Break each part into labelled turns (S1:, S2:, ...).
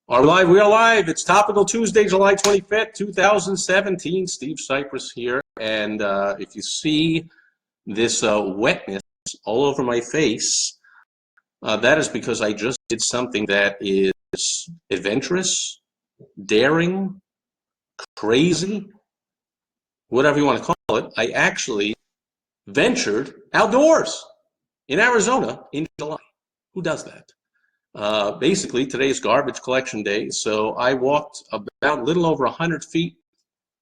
S1: Are we live? We are live. It's Topical Tuesday, July 25th, 2017. Steve Sipress here. And if you see this wetness all over my face, that is because I just did something that is adventurous, daring, crazy, whatever you want to call it. I actually ventured outdoors in Arizona in July. Who does that? Basically, today's garbage collection day, so I walked about a little over 100 feet.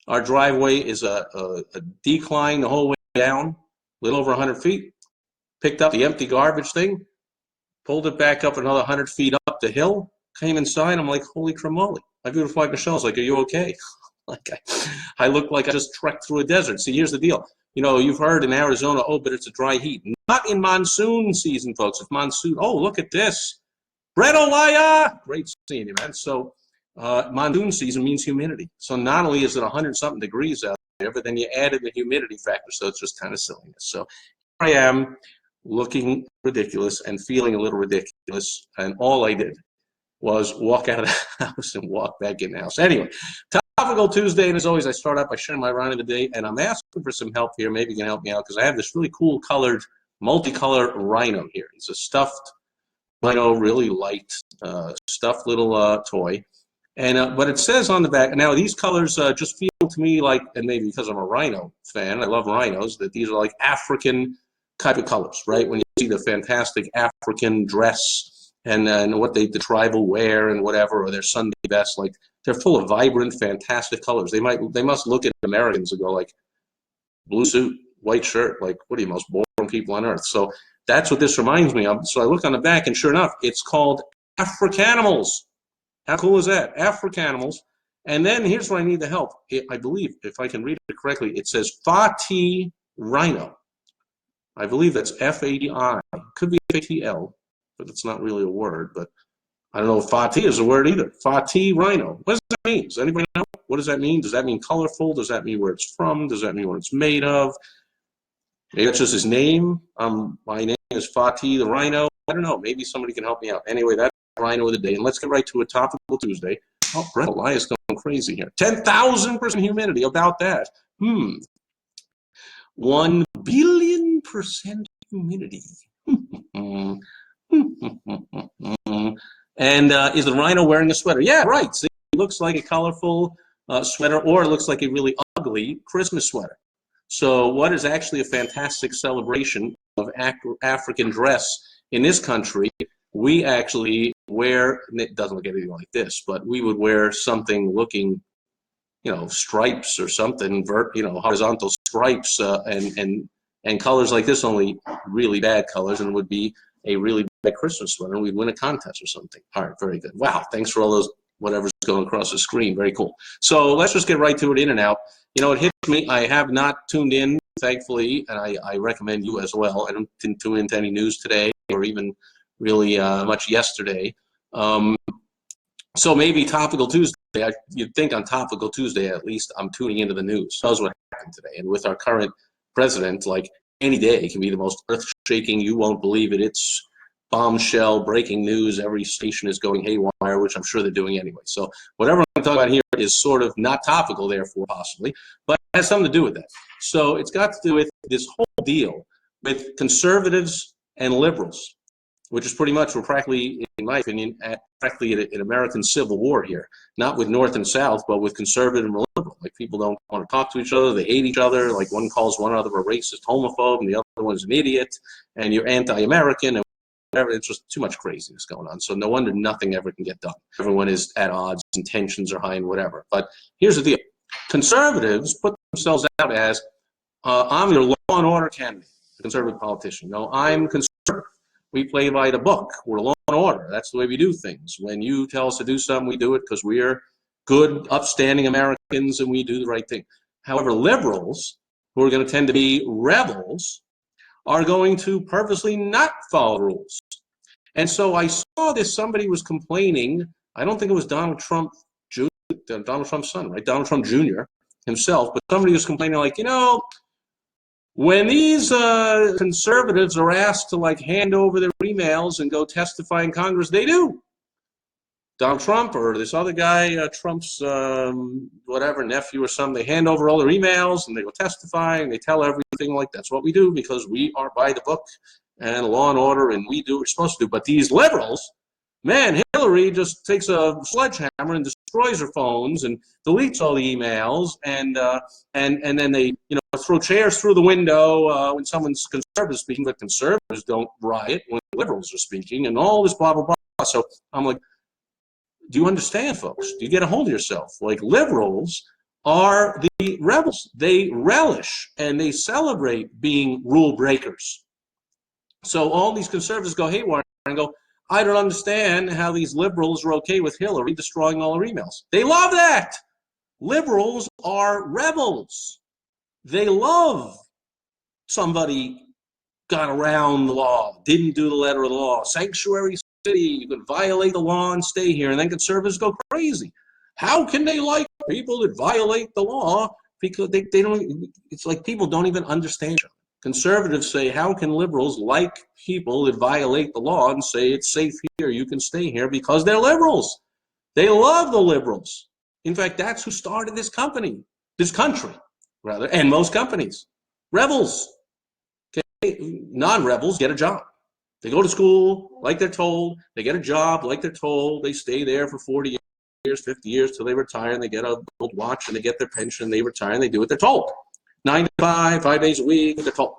S1: Our driveway is a decline the whole way down, a little over 100 feet. Picked up the empty garbage thing, pulled it back up another 100 feet up the hill, came inside. I'm like, holy cremoli. My beautiful wife Michelle's like, are you okay? Like I look like I just trekked through a desert. See, here's the deal. You know, you've heard in Arizona, oh, but it's a dry heat. Not in monsoon season, folks. If monsoon, oh, look at this. Brett Olaya! Great seeing you, man. So monsoon season means humidity. So not only is it 100-something degrees out there, but then you added the humidity factor, so it's just kind of silliness. So here I am looking ridiculous and feeling a little ridiculous, and all I did was walk out of the house and walk back in the house. Anyway, Topical Tuesday, and as always, I start out by sharing my rhino of the day, and I'm asking for some help here. Maybe you can help me out, because I have this really cool colored, multicolored rhino here. He's a stuffed rhino, really light, stuffed little toy. And but it says on the back, now these colors just feel to me like, and maybe because I'm a rhino fan, I love rhinos, that these are like African type of colors, right? When you see the fantastic African dress and what the tribal wear and whatever, or their Sunday best, like they're full of vibrant, fantastic colors. They must look at Americans and go like, blue suit, white shirt, like what are you, most boring people on earth? So that's what this reminds me of. So I look on the back, and sure enough, it's called Africanimals. How cool is that? Africanimals. And then here's where I need the help. I believe, if I can read it correctly, it says Fati Rhino. I believe that's F-A-T-I. Could be F-A-T-L, but it's not really a word. But I don't know if Fati is a word either. Fati Rhino. What does that mean? Does anybody know? What does that mean? Does that mean colorful? Does that mean where it's from? Does that mean what it's made of? Maybe that's just his name. My name is Fatih the Rhino. I don't know. Maybe somebody can help me out. Anyway, that's Rhino of the day. And let's get right to a Topical Tuesday. Oh, Brett Elias going crazy here. 10,000% humidity. About that. 1 billion% humidity. And is the rhino wearing a sweater? Yeah, right. See, it looks like a colorful sweater, or it looks like a really ugly Christmas sweater. So what is actually a fantastic celebration of African dress in this country? We actually wear, and it doesn't look anything like this, but we would wear something looking, you know, stripes or something, horizontal stripes and colors like this, only really bad colors, and it would be a really bad Christmas sweater, and we'd win a contest or something. All right, very good. Wow, thanks for all those whatever's going across the screen. Very cool. So let's just get right to it, in and out. You know, it hits me. I have not tuned in, thankfully, and I recommend you as well. I didn't tune into any news today, or even really much yesterday. So maybe Topical Tuesday, you'd think on Topical Tuesday, at least I'm tuning into the news. So that's what happened today. And with our current president, like any day can be the most earth-shaking, you won't believe it. It's bombshell, breaking news, every station is going haywire, which I'm sure they're doing anyway. So whatever I'm talking about here is sort of not topical, therefore, possibly, but it has something to do with that. So it's got to do with this whole deal with conservatives and liberals, which is pretty much, we're practically, in my opinion, practically an American civil war here. Not with North and South, but with conservative and liberal. Like, people don't want to talk to each other, they hate each other, like one calls one another a racist homophobe, and the other one's an idiot, and you're anti-American, and whatever. It's just too much craziness going on. So no wonder nothing ever can get done. Everyone is at odds, and tensions are high, and whatever. But here's the deal. Conservatives put themselves out as, I'm your law and order candidate, a conservative politician. No, I'm conservative. We play by the book. We're law and order. That's the way we do things. When you tell us to do something, we do it because we're good, upstanding Americans, and we do the right thing. However, liberals, who are going to tend to be rebels, are going to purposely not follow rules. And so I saw this, somebody was complaining, I don't think it was Donald Trump Jr., Donald Trump's son, right? Donald Trump Jr. himself, but somebody was complaining like, you know, when these conservatives are asked to like hand over their emails and go testify in Congress, they do. Donald Trump or this other guy, Trump's whatever, nephew or something, they hand over all their emails and they go testify and they tell everything like that's what we do because we are by the book and law and order and we do what we're supposed to do. But these liberals, man, Hillary just takes a sledgehammer and destroys her phones and deletes all the emails and then they throw chairs through the window when someone's conservative speaking, but conservatives don't riot when liberals are speaking and all this blah blah blah. So I'm like, do you understand, folks? Do you get a hold of yourself? Like, liberals are the rebels. They relish and they celebrate being rule breakers. So all these conservatives go haywire and go, I don't understand how these liberals are okay with Hillary destroying all her emails. They love that. Liberals are rebels. They love somebody got around the law, didn't do the letter of the law, sanctuary city, you can violate the law and stay here, and then conservatives go crazy. How can they like people that violate the law? Because they don't, it's like people don't even understand. Conservatives say, how can liberals like people that violate the law and say it's safe here, you can stay here, because they're liberals. They love the liberals. In fact, that's who started this country, rather, and most companies. Rebels. Okay? Non-rebels get a job. They go to school like they're told. They get a job like they're told. They stay there for 40 years, 50 years till they retire, and they get a gold watch, and they get their pension, and they retire, and they do what they're told. 9 to 5, 5 days a week, they're told.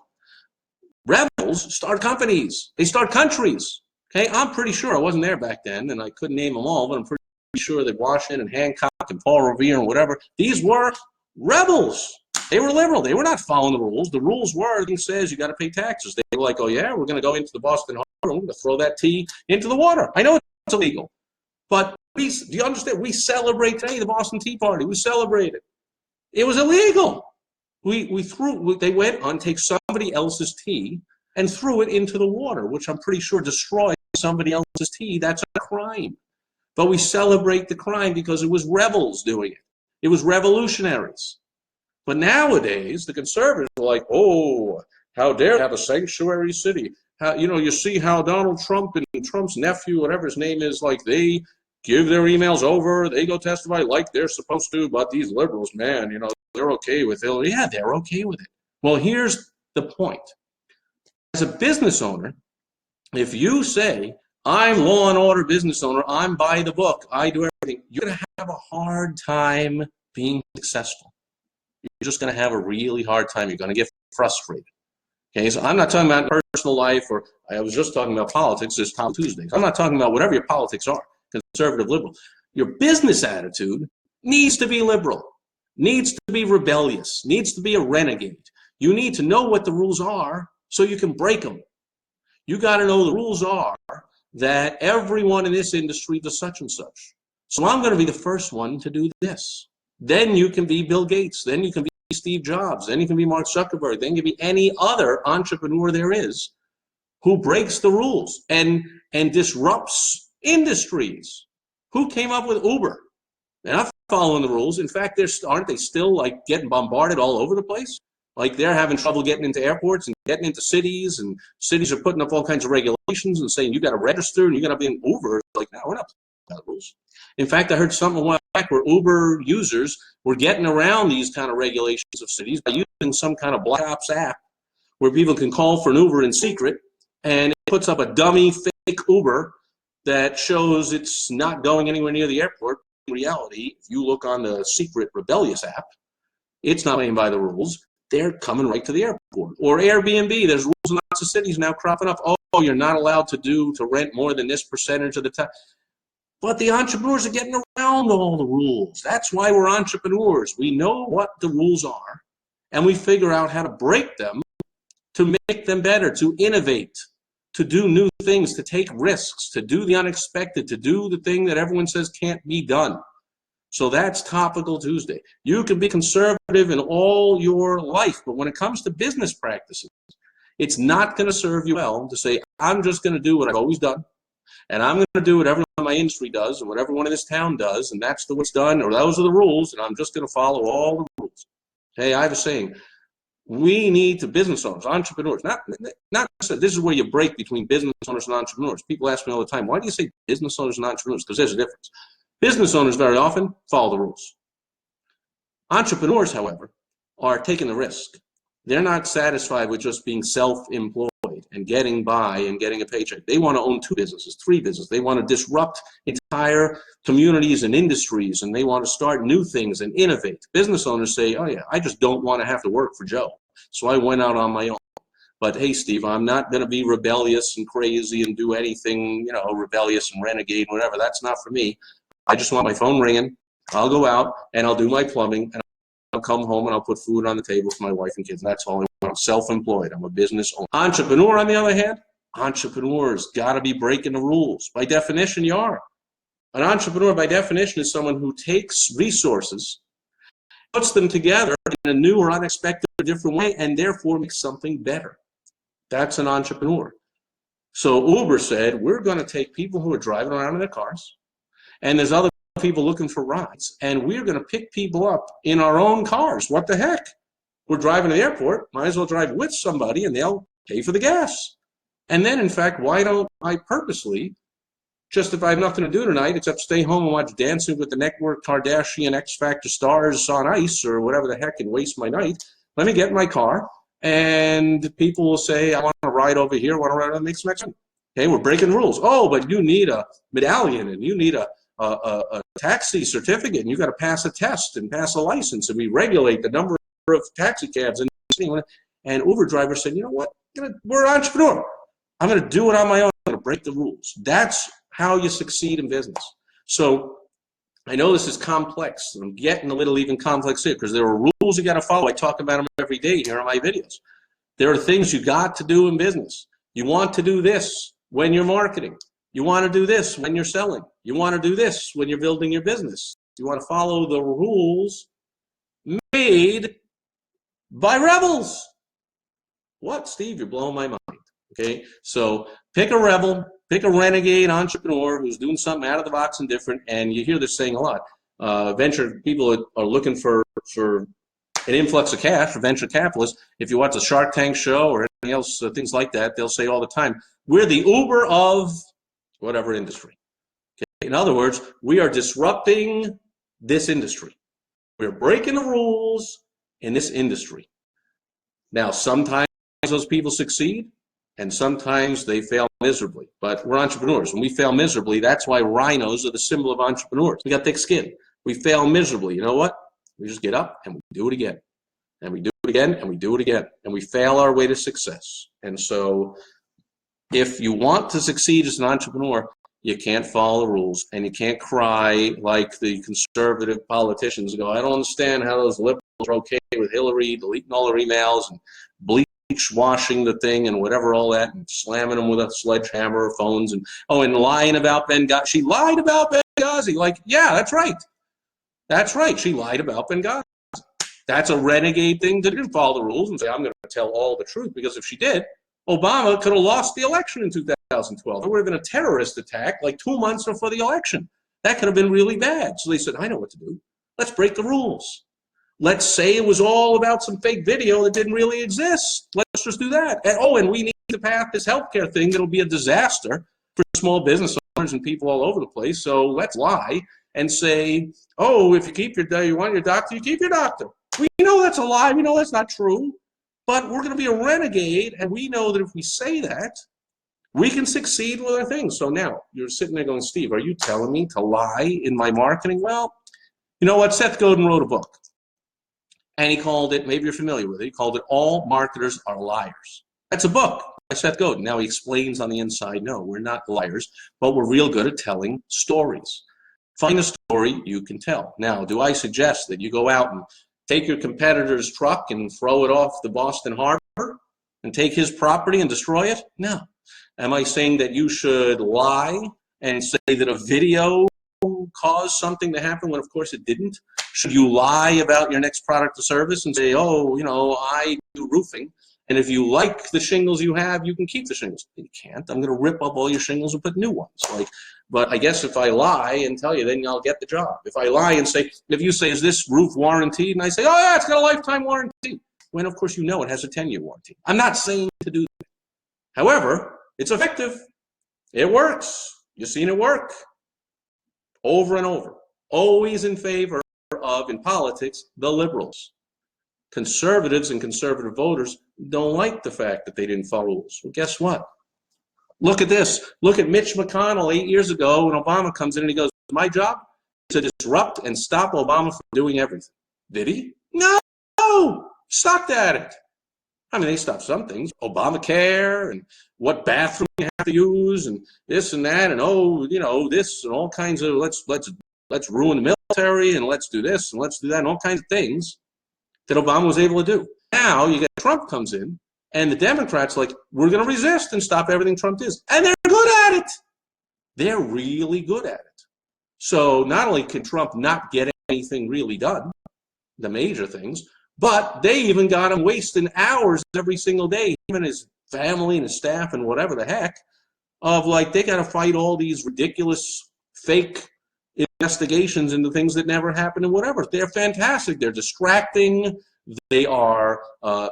S1: Rebels start companies. They start countries. Okay, I'm pretty sure, I wasn't there back then, and I couldn't name them all, but I'm pretty sure that Washington and Hancock and Paul Revere and whatever, these were rebels. They were liberal. They were not following the rules. The rules were, it says you got to pay taxes. They were like, oh yeah, we're going to go into the Boston Harbor and we're going to throw that tea into the water. I know it's illegal, but do you understand? We celebrate today the Boston Tea Party. We celebrate it. It was illegal. They went on take somebody else's tea and threw it into the water, which I'm pretty sure destroyed somebody else's tea. That's a crime. But we celebrate the crime because it was rebels doing it. It was revolutionaries. But nowadays, the conservatives are like, oh, how dare they have a sanctuary city? How, you see how Donald Trump and Trump's nephew, whatever his name is, like they give their emails over, they go testify like they're supposed to, but these liberals, man, they're okay with Hillary. Yeah, they're okay with it. Well, here's the point. As a business owner, if you say, I'm law and order business owner, I'm by the book, I do everything, you're going to have a hard time being successful. You're just going to have a really hard time. You're going to get frustrated. Okay, so I'm not talking about personal life, or I was just talking about politics this Top Tuesdays. I'm not talking about whatever your politics are, conservative, liberal. Your business attitude needs to be liberal, needs to be rebellious, needs to be a renegade. You need to know what the rules are so you can break them. You got to know the rules are that everyone in this industry does such and such. So I'm going to be the first one to do this. Then you can be Bill Gates. Then you can be Steve Jobs. Then you can be Mark Zuckerberg. Then you can be any other entrepreneur there is who breaks the rules and disrupts industries. Who came up with Uber? They're not following the rules. In fact, aren't they still like getting bombarded all over the place? Like they're having trouble getting into airports and getting into cities, and cities are putting up all kinds of regulations and saying you got to register and you got to be in Uber. It's like, no, we're not about rules. In fact, I heard something a while back where Uber users were getting around these kind of regulations of cities by using some kind of Black Ops app where people can call for an Uber in secret, and it puts up a dummy fake Uber that shows it's not going anywhere near the airport. In reality, if you look on the secret rebellious app, it's not playing by the rules. They're coming right to the airport. Or Airbnb, there's rules in lots of cities now cropping up. Oh, you're not allowed to rent more than this percentage of the time. But the entrepreneurs are getting around all the rules. That's why we're entrepreneurs. We know what the rules are, and we figure out how to break them to make them better, to innovate, to do new things, to take risks, to do the unexpected, to do the thing that everyone says can't be done. So that's Topical Tuesday. You can be conservative in all your life, but when it comes to business practices, it's not going to serve you well to say, I'm just going to do what I've always done, and I'm going to do what everyone in my industry does and what everyone in this town does, and that's the way it's done, or those are the rules, and I'm just going to follow all the rules. Hey, I have a saying, We need to business owners, entrepreneurs, not this is where you break between business owners and entrepreneurs. People ask me all the time, why do you say business owners and entrepreneurs? Because there's a difference. Business owners very often follow the rules. Entrepreneurs, however, are taking the risk. They're not satisfied with just being self-employed and getting by and getting a paycheck. They want to own 2 businesses, 3 businesses. They want to disrupt entire communities and industries, and they want to start new things and innovate. Business owners say, oh yeah, I just don't want to have to work for Joe, so I went out on my own. But hey, Steve, I'm not going to be rebellious and crazy and do anything, you know, rebellious and renegade, whatever. That's not for me. I just want my phone ringing. I'll go out and I'll do my plumbing, and I'll come home and I'll put food on the table for my wife and kids. That's all I want. I'm self-employed. I'm a business owner. Entrepreneur, on the other hand, entrepreneurs got to be breaking the rules. By definition, you are. An entrepreneur, by definition, is someone who takes resources, puts them together in a new or unexpected or different way, and therefore makes something better. That's an entrepreneur. So Uber said, we're going to take people who are driving around in their cars, and there's other people looking for rides, and we're going to pick people up in our own cars. What the heck? We're driving to the airport, might as well drive with somebody, and they'll pay for the gas. And then, in fact, why don't I purposely, just if I have nothing to do tonight except stay home and watch Dancing with the Network Kardashian X Factor stars on ice or whatever the heck and waste my night, let me get in my car, and people will say, I want to ride over here, I want to ride over, make some extra. Okay, we're breaking the rules. Oh, but you need a medallion, and you need a taxi certificate, and you got to pass a test and pass a license, and we regulate the number of taxi cabs in the city. And Uber drivers said, you know what, we're an entrepreneur. I'm going to do it on my own. I'm going to break the rules. That's how you succeed in business. So I know this is complex, and I'm getting a little even complex here because there are rules you got to follow. I talk about them every day here on my videos. There are things you got to do in business. You want to do this when you're marketing. You want to do this when you're selling. You want to do this when you're building your business. You want to follow the rules made by rebels. What, Steve? You're blowing my mind. Okay, so pick a rebel, pick a renegade entrepreneur who's doing something out of the box and different, and you hear this saying a lot. Venture people are looking for an influx of cash for venture capitalists. If you watch the Shark Tank show or anything else, things like that, they'll say all the time, we're the Uber of whatever industry. Okay? In other words, we are disrupting this industry. We're breaking the rules in this industry. Now, sometimes those people succeed, and sometimes they fail miserably. But we're entrepreneurs. When we fail miserably, that's why rhinos are the symbol of entrepreneurs. We got thick skin. We fail miserably. You know what? We just get up and we do it again. And we do it again, and we do it again. And we fail our way to success. And so if you want to succeed as an entrepreneur, you can't follow the rules, and you can't cry like the conservative politicians go, I don't understand how those liberals are okay with Hillary deleting all her emails and bleach washing the thing and whatever, all that, and slamming them with a sledgehammer or phones, and and lying about Benghazi. She lied about Benghazi. Like, yeah, that's right. That's right. She lied about Benghazi. That's a renegade thing to didn't follow the rules and say, I'm going to tell all the truth, because if she did, Obama could have lost the election in 2012. It would have been a terrorist attack like 2 months before the election. That could have been really bad. So they said, I know what to do. Let's break the rules. Let's say it was all about some fake video that didn't really exist. Let's just do that. And we need to pass this healthcare thing that'll be a disaster for small business owners and people all over the place. So let's lie and say, if you keep you want your doctor, you keep your doctor. We know that's a lie. We know that's not true. But we're going to be a renegade, and we know that if we say that, we can succeed with our things. So now you're sitting there going, Steve, are you telling me to lie in my marketing? Well, you know what? Seth Godin wrote a book. And he called it, maybe you're familiar with it, he called it All Marketers Are Liars. That's a book by Seth Godin. Now he explains on the inside, no, we're not liars, but we're real good at telling stories. Find a story you can tell. Now, do I suggest that you go out and take your competitor's truck and throw it off the Boston Harbor and take his property and destroy it? No. Am I saying that you should lie and say that a video caused something to happen when of course it didn't? Should you lie about your next product or service and say, I do roofing, and if you like the shingles you have, you can keep the shingles? You can't. I'm going to rip up all your shingles and put new ones. But I guess if I lie and tell you, then I'll get the job. If I lie and say, if you say, is this roof warranted? And I say, oh yeah, it's got a lifetime warranty. when, of course, you know it has a 10-year warranty. I'm not saying to do that. However, it's effective. It works. You've seen it work over and over. Always in favor of, in politics, the liberals. Conservatives and conservative voters don't like the fact that they didn't follow rules. Well, guess what? Look at this. Look at Mitch McConnell 8 years ago when Obama comes in and he goes, my job is to disrupt and stop Obama from doing everything. Did he? No. Stopped at it. I mean, they stopped some things. Obamacare and what bathroom you have to use and this and that and this and all kinds of let's ruin the military and let's do this and let's do that and all kinds of things that Obama was able to do. Now you get Trump comes in and the Democrats like, we're going to resist and stop everything Trump does. And they're good at it. They're really good at it. So not only can Trump not get anything really done, the major things, but they even got him wasting hours every single day, him and his family and his staff and whatever the heck, of like they got to fight all these ridiculous fake investigations into things that never happened and whatever. They're fantastic. They're distracting. They are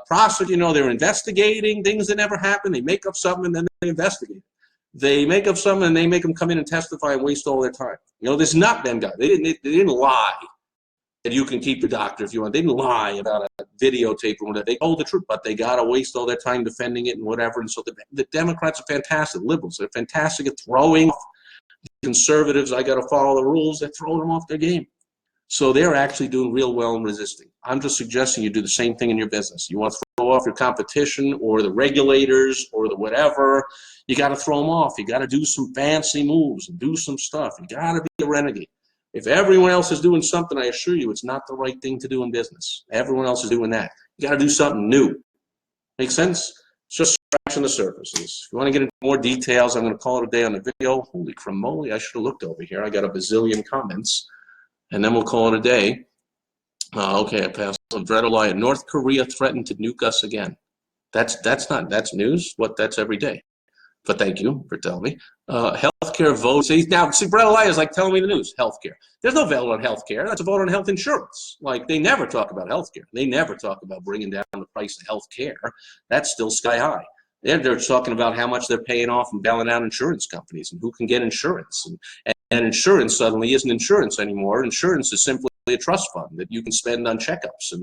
S1: prosecuting. They're investigating things that never happened. They make up something and then they investigate. They make up something and they make them come in and testify and waste all their time. This is not them guys. They didn't lie that you can keep your doctor if you want. They didn't lie about a videotape or whatever. They told the truth, but they got to waste all their time defending it and whatever. And so the Democrats are fantastic. Liberals, they're fantastic at throwing off conservatives. I got to follow the rules. They're throwing them off their game. So they're actually doing real well in resisting. I'm just suggesting you do the same thing in your business. You want to throw off your competition or the regulators or the whatever, you got to throw them off. You got to do some fancy moves and do some stuff. You got to be a renegade. If everyone else is doing something, I assure you it's not the right thing to do in business. Everyone else is doing that. You got to do something new. Make sense? It's just scratching the surfaces. If you want to get into more details, I'm going to call it a day on the video. Holy cramoly, I should have looked over here. I got a bazillion comments. And then we'll call it a day. Okay, I passed on Dread Alliance. North Korea threatened to nuke us again. That's news. That's every day. But thank you for telling me. Healthcare vote. Now, Brett Elias is like telling me the news. Healthcare. There's no vote on healthcare. That's a vote on health insurance. Like, they never talk about healthcare. They never talk about bringing down the price of healthcare. That's still sky high. They're talking about how much they're paying off and bailing out insurance companies and who can get insurance. And insurance suddenly isn't insurance anymore. Insurance is simply a trust fund that you can spend on checkups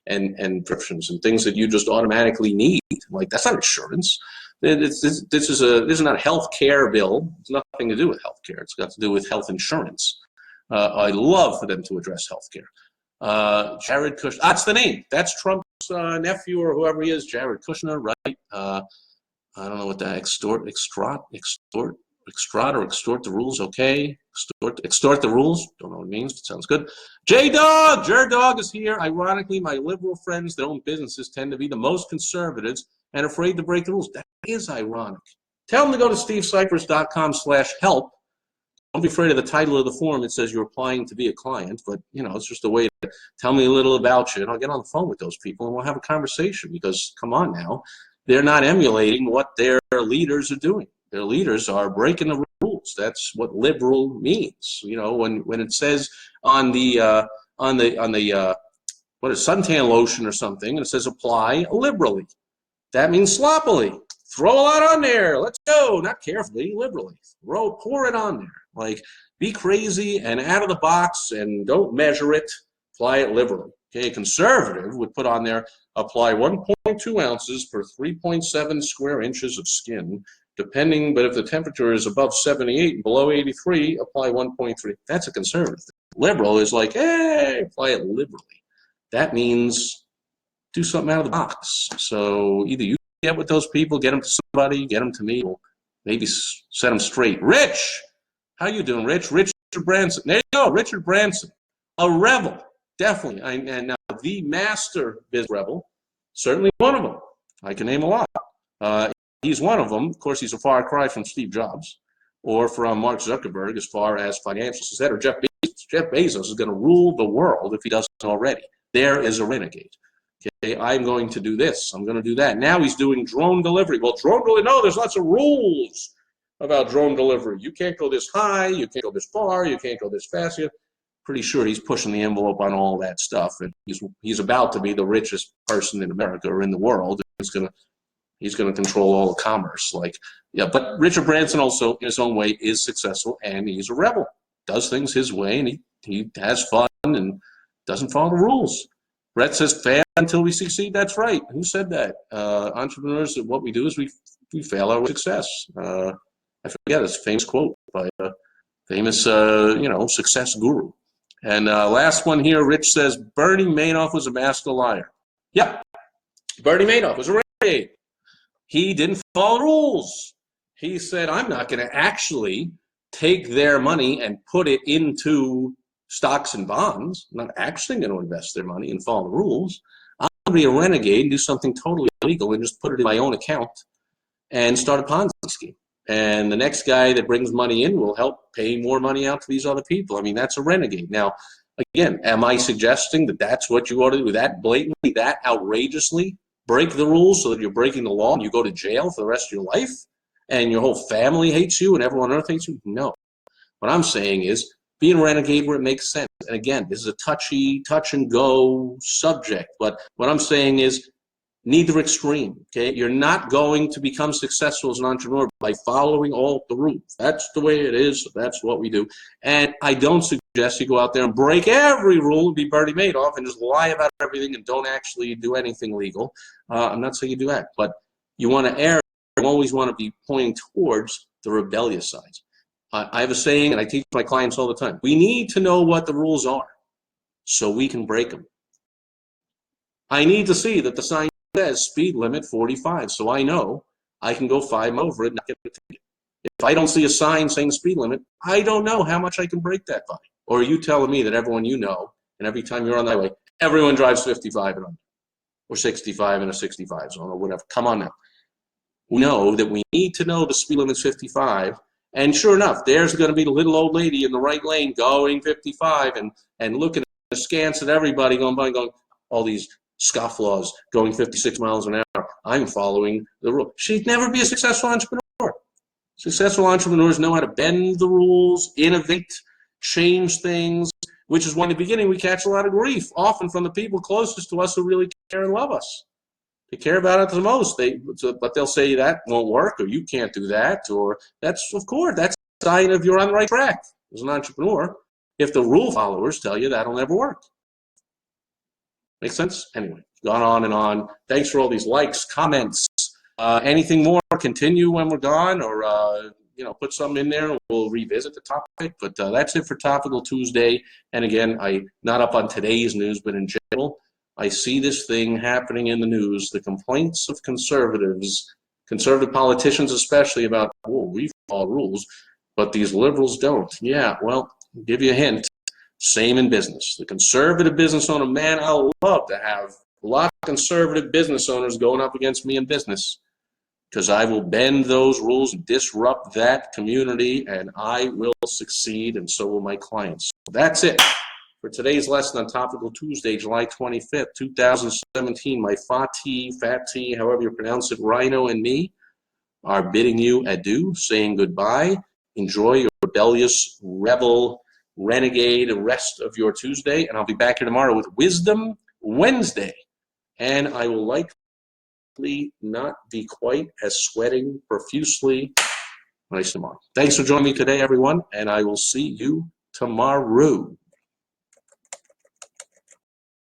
S1: and prescriptions and things that you just automatically need. Like, that's not insurance. This is not a health care bill. It's nothing to do with health care. It's got to do with health insurance. I'd love for them to address health care. Jared Kushner, that's the name. That's Trump's nephew or whoever he is, Jared Kushner, right? I don't know what that extort the rules, okay. Extort the rules, don't know what it means, but sounds good. J-Dog, Jer-Dog is here. Ironically, my liberal friends that own businesses tend to be the most conservatives and afraid to break the rules. That is ironic. Tell them to go to stevesipress.com/help. Don't be afraid of the title of the form. It says you're applying to be a client, but it's just a way to tell me a little about you, and I'll get on the phone with those people and we'll have a conversation because, come on now, they're not emulating what their leaders are doing. Their leaders are breaking the rules. That's what liberal means. When it says on the suntan lotion or something, and it says apply liberally. That means sloppily. Throw a lot on there. Let's go. Not carefully, liberally. Pour it on there. Like, be crazy and out of the box and don't measure it. Apply it liberally. Okay, a conservative would put on there, apply 1.2 ounces per 3.7 square inches of skin, depending, but if the temperature is above 78 and below 83, apply 1.3. That's a conservative. Liberal is like, hey, apply it liberally. That means do something out of the box. So either you get with those people, get them to somebody, get them to me, or maybe set them straight. Rich, how you doing, Rich? Richard Branson. There you go, Richard Branson, a rebel. Definitely, and now the master biz rebel, certainly one of them. I can name a lot. He's one of them. Of course, he's a far cry from Steve Jobs or from Mark Zuckerberg as far as financial success, or Jeff Bezos. Jeff Bezos is going to rule the world if he doesn't already. There is a renegade. Okay, I'm going to do this. I'm going to do that. Now he's doing drone delivery. Well, drone delivery, no, there's lots of rules about drone delivery. You can't go this high. You can't go this far. You can't go this fast. pretty sure he's pushing the envelope on all that stuff, and he's about to be the richest person in America or in the world. He's gonna control all the commerce. Like, yeah, but Richard Branson also, in his own way, is successful, and he's a rebel. Does things his way, and he has fun and doesn't follow the rules. Brett says, fail until we succeed. That's right. Who said that? Entrepreneurs, what we do is we fail our success. I forget, it's a famous quote by a famous, success guru. And last one here, Rich says, Bernie Madoff was a master liar. Yep, Bernie Madoff was a renegade. He didn't follow the rules. He said, I'm not going to actually take their money and put it into stocks and bonds. I'm not actually going to invest their money and follow the rules. I'm going to be a renegade and do something totally illegal and just put it in my own account and start a Ponzi scheme. And the next guy that brings money in will help pay more money out to these other people. I mean, that's a renegade. Now, again, am I suggesting that that's what you ought to do, that blatantly, that outrageously break the rules so that you're breaking the law and you go to jail for the rest of your life and your whole family hates you and everyone on earth hates you? No. What I'm saying is be a renegade where it makes sense. And again, this is a touch and go subject. But what I'm saying is neither extreme, okay? You're not going to become successful as an entrepreneur by following all the rules. That's the way it is. That's what we do. And I don't suggest you go out there and break every rule and be Bernie Madoff and just lie about everything and don't actually do anything legal. I'm not saying you do that, but you want to err. You always want to be pointing towards the rebellious sides. I have a saying, and I teach my clients all the time. We need to know what the rules are so we can break them. I need to see that the sign says speed limit 45, so I know I can go 5 over it and not get a ticket. If I don't see a sign saying speed limit, I don't know how much I can break that by. Or are you telling me that everyone you know, and every time you're on the highway, everyone drives 55 and under, or 65 and a 65 zone, or whatever? Come on now. We know that we need to know the speed limit's 55, and sure enough, there's going to be the little old lady in the right lane going 55 and looking askance at everybody going by and going, all these scofflaws going 56 miles an hour. I'm following the rule. She'd never be a successful entrepreneur. Successful entrepreneurs know how to bend the rules, innovate, change things, which is why in the beginning we catch a lot of grief, often from the people closest to us who really care and love us. They care about it the most, but they'll say that won't work, or you can't do that, or that's, of course, that's a sign of you're on the right track as an entrepreneur. If the rule followers tell you that'll never work. Make sense? Anyway, gone on and on. Thanks for all these likes, comments. Anything more? Continue when we're gone, or put something in there and we'll revisit the topic. But that's it for Topical Tuesday. And again, I'm not up on today's news, but in general, I see this thing happening in the news, the complaints of conservatives, conservative politicians especially, about, we follow rules, but these liberals don't. Yeah, well, I'll give you a hint. Same in business. The conservative business owner, man, I love to have a lot of conservative business owners going up against me in business, because I will bend those rules and disrupt that community, and I will succeed, and so will my clients. So that's it for today's lesson on Topical Tuesday, July 25th, 2017. My Fatih, however you pronounce it, Rhino and me are bidding you adieu, saying goodbye. Enjoy your rebellious, rebel, renegade the rest of your Tuesday, and I'll be back here tomorrow with Wisdom Wednesday, and I will likely not be quite as sweating profusely nice tomorrow. Thanks for joining me today, everyone, and I will see you tomorrow.